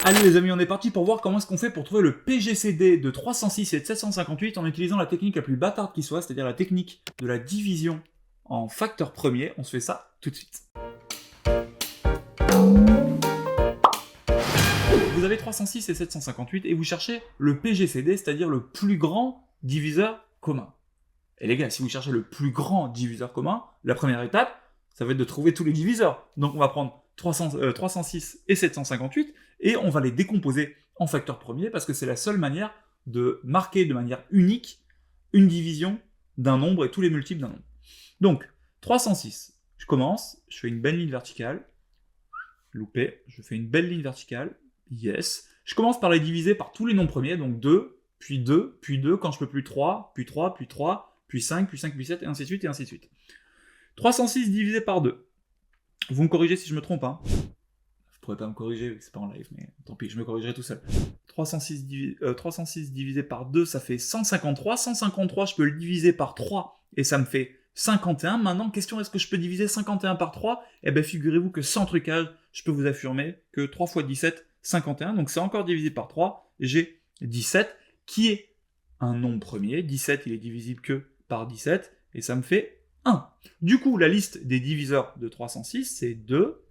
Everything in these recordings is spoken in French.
Allez les amis, on est parti pour voir comment est-ce qu'on fait pour trouver le PGCD de 306 et de 758 en utilisant la technique la plus bâtarde qui soit, c'est-à-dire la technique de la division en facteurs premiers. On se fait ça tout de suite. Vous avez 306 et 758 et vous cherchez le PGCD, c'est-à-dire le plus grand diviseur commun. Et les gars, si vous cherchez le plus grand diviseur commun, la première étape, ça va être de trouver tous les diviseurs. Donc on va prendre 306 et 758 et on va les décomposer en facteurs premiers parce que c'est la seule manière de marquer de manière unique une division d'un nombre et tous les multiples d'un nombre. Donc 306, je commence, je fais une belle ligne verticale, loupé, je fais une belle ligne verticale, yes. Je commence par les diviser par tous les nombres premiers, donc 2, puis 2, puis 2, quand je peux plus 3, puis 3, puis 3, puis 5, puis 5, puis 7, et ainsi de suite, et ainsi de suite. 306 divisé par 2. Vous me corrigez si je me trompe, hein. Vous pourrez pas me corriger, c'est pas en live, mais tant pis, je me corrigerai tout seul. 306 divisé par 2, ça fait 153. 153, je peux le diviser par 3, et ça me fait 51. Maintenant, question, est-ce que je peux diviser 51 par 3 ? Eh bien, figurez-vous que sans trucage, je peux vous affirmer que 3 fois 17, 51. Donc, c'est encore divisé par 3. J'ai 17, qui est un nombre premier. 17, il est divisible que par 17, et ça me fait 1. Du coup, la liste des diviseurs de 306, c'est 2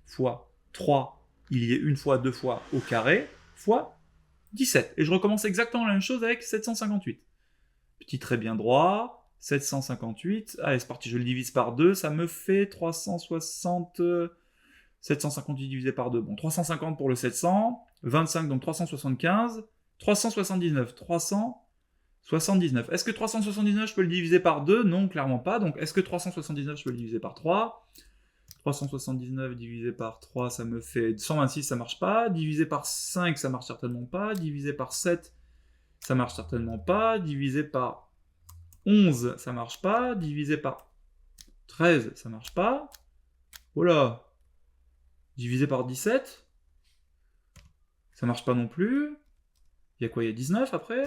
fois 3, il y est une fois, deux fois au carré, fois 17. Et je recommence exactement la même chose avec 758. Petit trait bien droit, 758, allez c'est parti, je le divise par 2, ça me fait 360... 758 divisé par 2, bon 350 pour le 700, 25 donc 375, 379, 379. Est-ce que 379 je peux le diviser par 2 ? Non, clairement pas. Donc est-ce que 379 je peux le diviser par 3 ? 379 divisé par 3, ça me fait 126, ça marche pas. Divisé par 5, ça marche certainement pas. Divisé par 7, ça marche certainement pas. Divisé par 11, ça marche pas. Divisé par 13, ça marche pas. Oh là. Divisé par 17, ça marche pas non plus. Il y a quoi ? Il y a 19 après ?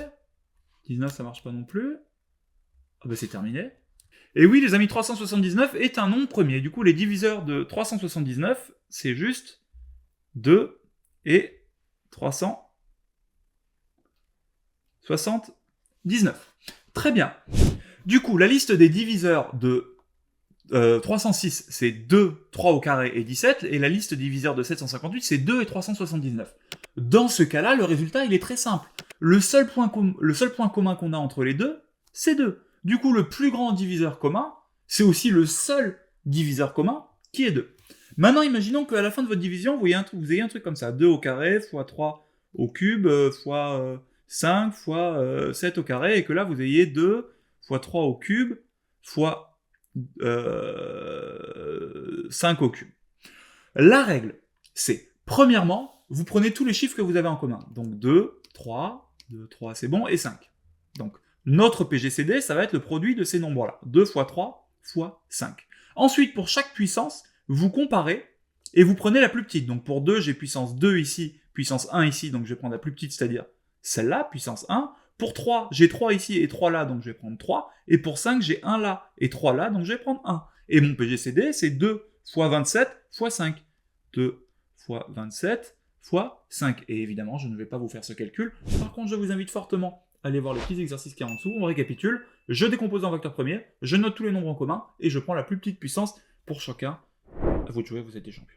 19, ça marche pas non plus. Ah bah c'est terminé. Et oui, les amis, 379 est un nombre premier. Du coup, les diviseurs de 379, c'est juste 2 et 379. Très bien. Du coup, la liste des diviseurs de 306, c'est 2, 3 au carré et 17. Et la liste des diviseurs de 758, c'est 2 et 379. Dans ce cas-là, le résultat, il est très simple. Le seul point commun qu'on a entre les deux, c'est 2. Du coup, le plus grand diviseur commun, c'est aussi le seul diviseur commun qui est 2. Maintenant, imaginons qu'à la fin de votre division, vous ayez un truc comme ça. 2 au carré, fois 3 au cube, fois 5, fois 7 au carré, et que là, vous ayez 2 fois 3 au cube, fois 5 au cube. La règle, c'est, premièrement, vous prenez tous les chiffres que vous avez en commun. Donc 2, 3, c'est bon, et 5. Donc, notre PGCD, ça va être le produit de ces nombres-là. 2 fois 3 fois 5. Ensuite, pour chaque puissance, vous comparez et vous prenez la plus petite. Donc pour 2, j'ai puissance 2 ici, puissance 1 ici, donc je vais prendre la plus petite, c'est-à-dire celle-là, puissance 1. Pour 3, j'ai 3 ici et 3 là, donc je vais prendre 3. Et pour 5, j'ai 1 là et 3 là, donc je vais prendre 1. Et mon PGCD, c'est 2 fois 27 fois 5. 2 fois 27 fois 5. Et évidemment, je ne vais pas vous faire ce calcul. Par contre, je vous invite fortement à aller voir les petits exercices qu'il y a en dessous. On récapitule. Je décompose en vecteur premier, je note tous les nombres en commun et je prends la plus petite puissance pour chacun. À vous de jouer, vous êtes des champions.